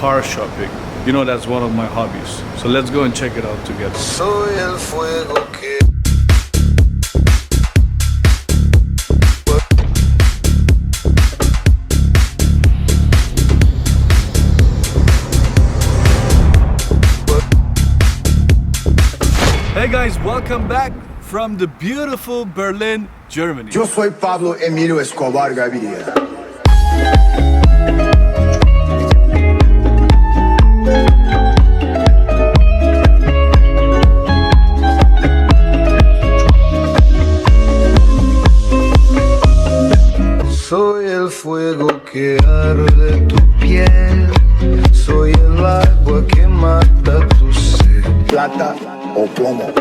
car shopping. You know, that's one of my hobbies. So let's go and check it out together. Soy el fuego que Hey guys, welcome back from the beautiful Berlin, Germany. Yo soy Pablo Emilio Escobar Gaviria. soy el fuego que arde tu piel, soy el agua que mata tu sed. Plata o plomo.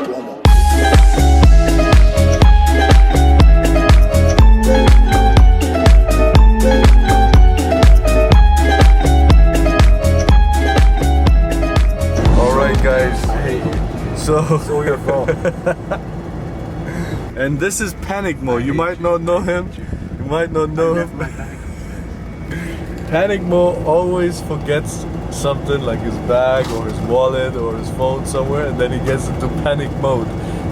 Alright guys, so we're gonna fall. and this is Panic Mo. You might not know him. You might not know him. Panic Mo always forgets something like his bag or his wallet or his phone somewhere, and then he gets into panic mode.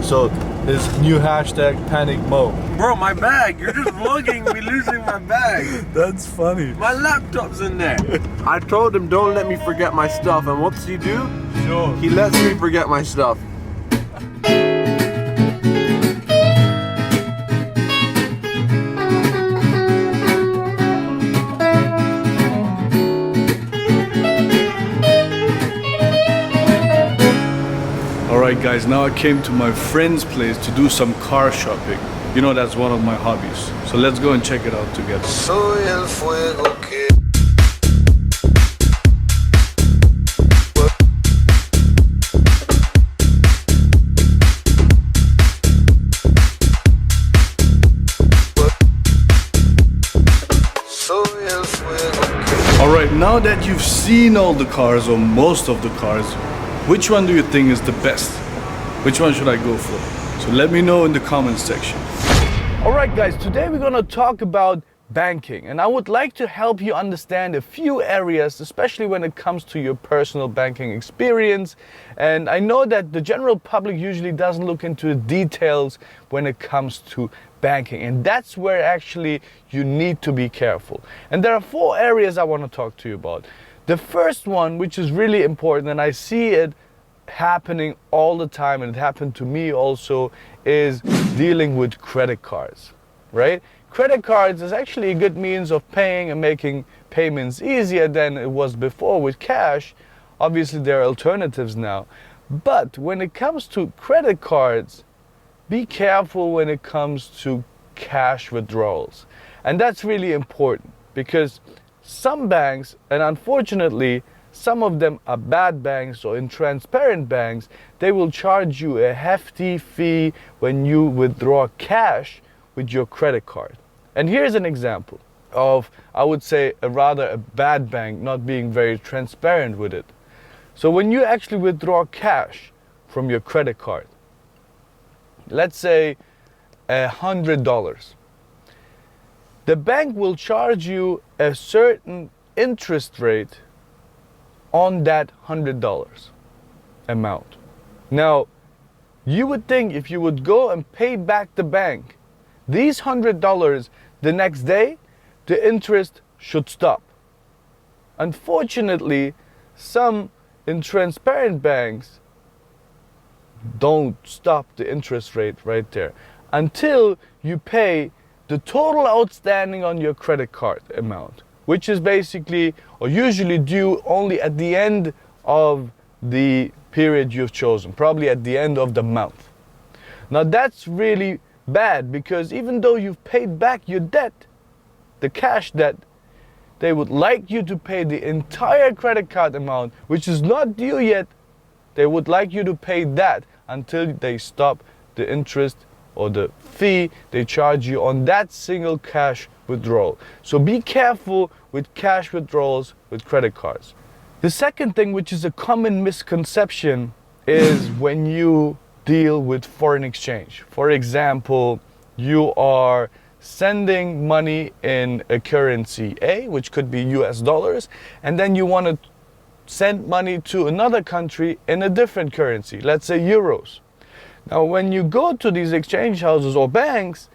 So his new hashtag Panic Mo. Bro, my bag! You're just vlogging me losing my bag. That's funny. My laptop's in there. I told him don't let me forget my stuff, and what's he do? Sure. He lets me forget my stuff. Alright guys, now I came to my friend's place to do some car shopping. You know, that's one of my hobbies. So let's go and check it out together. Soy el fuego que soy el fuego que Alright, now that you've seen all the cars or most of the cars, which one do you think is the best? Which one should I go for? So let me know in the comment section. Alright guys, today we're gonna talk about banking, and I would like to help you understand a few areas, especially when it comes to your personal banking experience. And I know that the general public usually doesn't look into the details when it comes to banking, and that's where actually you need to be careful. And there are 4 areas I want to talk to you about. The first one, which is really important, and I see it happening all the time, and it happened to me also, is dealing with credit cards, right? Credit cards is actually a good means of paying and making payments easier than it was before with cash. Obviously there are alternatives now, but when it comes to credit cards, be careful when it comes to cash withdrawals. And that's really important, because some banks, and unfortunately some of them are bad banks or intransparent banks, they will charge you a hefty fee when you withdraw cash with your credit card. And here's an example of, I would say, a bad bank not being very transparent with it. So when you actually withdraw cash from your credit card, let's say $100, the bank will charge you a certain interest rate on that $100 amount. Now, you would think if you would go and pay back the bank these $100 the next day, the interest should stop. Unfortunately, some intransparent banks don't stop the interest rate right there until you pay the total outstanding on your credit card amount, which is basically or usually due only at the end of the period you've chosen, probably at the end of the month. Now that's really bad, because even though you've paid back your debt, the cash debt, they would like you to pay the entire credit card amount, which is not due yet. They would like you to pay that until they stop the interest or the fee they charge you on that single cash withdrawal. So be careful with cash withdrawals with credit cards. The second thing, which is a common misconception, is when you deal with foreign exchange. For example, you are sending money in a currency A, which could be US dollars, and then you want to send money to another country in a different currency, let's say euros. Now, when you go to these exchange houses or banks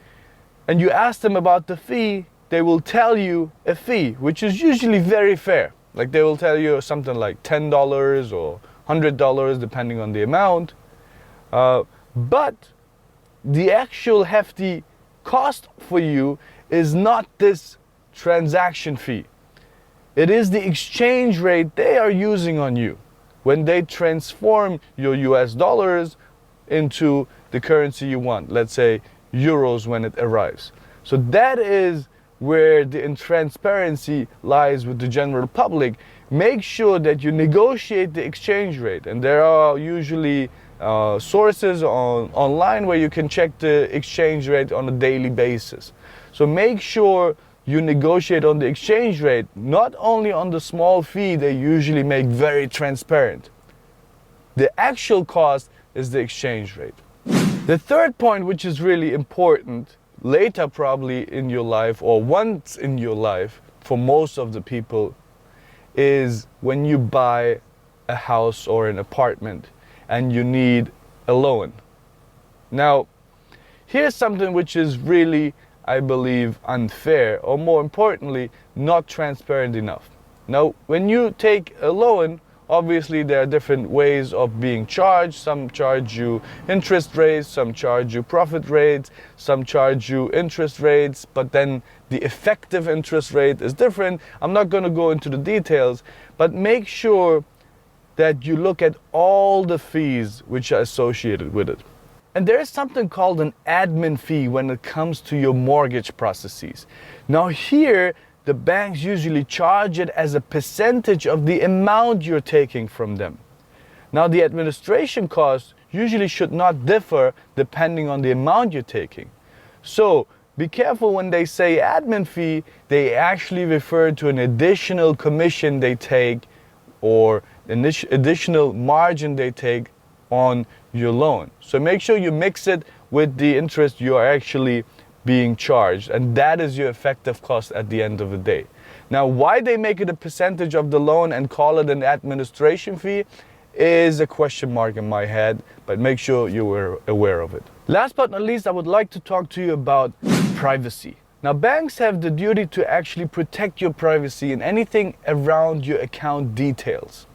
and you ask them about the fee, they will tell you a fee, which is usually very fair. Like they will tell you something like $10 or $100, depending on the amount. But the actual hefty cost for you is not this transaction fee. It is the exchange rate they are using on you when they transform your US dollars into the currency you want, let's say euros when it arrives. So that is where the intransparency lies with the general public. Make sure that you negotiate the exchange rate, and there are usually sources online where you can check the exchange rate on a daily basis. So make sure you negotiate on the exchange rate, not only on the small fee they usually make very transparent. The actual cost is the exchange rate. The third point, which is really important later probably in your life or once in your life for most of the people, is when you buy a house or an apartment and you need a loan. Now, here's something which is really, I believe, unfair, or more importantly, not transparent enough. Now, when you take a loan, obviously there are different ways of being charged. Some charge you interest rates, some charge you profit rates, some charge you interest rates, but then the effective interest rate is different. I'm not going to go into the details, but make sure that you look at all the fees which are associated with it. And there is something called an admin fee when it comes to your mortgage processes. Now here, the banks usually charge it as a percentage of the amount you're taking from them. Now the administration costs usually should not differ depending on the amount you're taking. So be careful when they say admin fee, they actually refer to an additional commission they take or an additional margin they take on your loan. So make sure you mix it with the interest you are actually being charged, and that is your effective cost at the end of the day. Now, why they make it a percentage of the loan and call it an administration fee is a question mark in my head, but make sure you were aware of it. Last but not least, I would like to talk to you about privacy. Now, banks have the duty to actually protect your privacy and anything around your account details.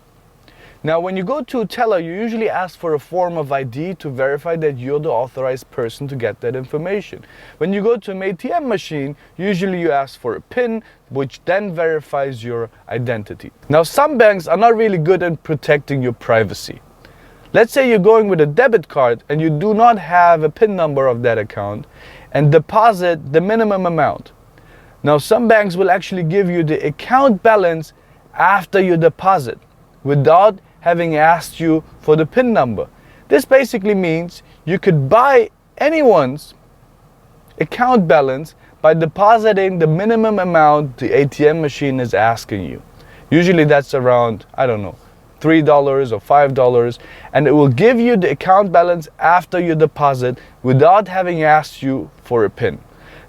Now, when you go to a teller, you usually ask for a form of ID to verify that you're the authorized person to get that information. When you go to an ATM machine, usually you ask for a PIN, which then verifies your identity. Now, some banks are not really good at protecting your privacy. Let's say you're going with a debit card and you do not have a PIN number of that account and deposit the minimum amount. Now, some banks will actually give you the account balance after you deposit without having asked you for the PIN number. This basically means you could buy anyone's account balance by depositing the minimum amount the ATM machine is asking you. Usually that's around, I don't know, $3 or $5, and it will give you the account balance after you deposit without having asked you for a PIN.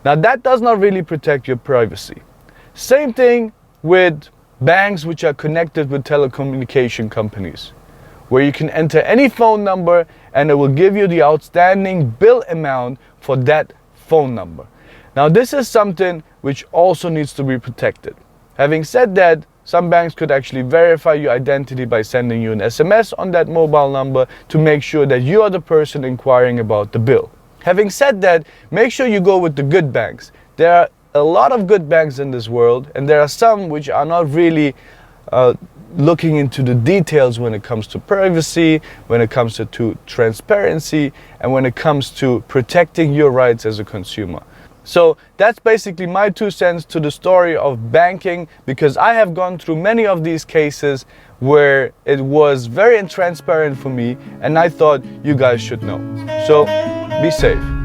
Now that does not really protect your privacy. Same thing with banks which are connected with telecommunication companies, where you can enter any phone number and it will give you the outstanding bill amount for that phone number. Now this is something which also needs to be protected. Having said that, some banks could actually verify your identity by sending you an SMS on that mobile number to make sure that you are the person inquiring about the bill. Having said that, make sure you go with the good banks. There are a lot of good banks in this world, and there are some which are not really looking into the details when it comes to privacy, when it comes to transparency, and when it comes to protecting your rights as a consumer. So that's basically my 2 cents to the story of banking, because I have gone through many of these cases where it was very intransparent for me, and I thought you guys should know. So be safe.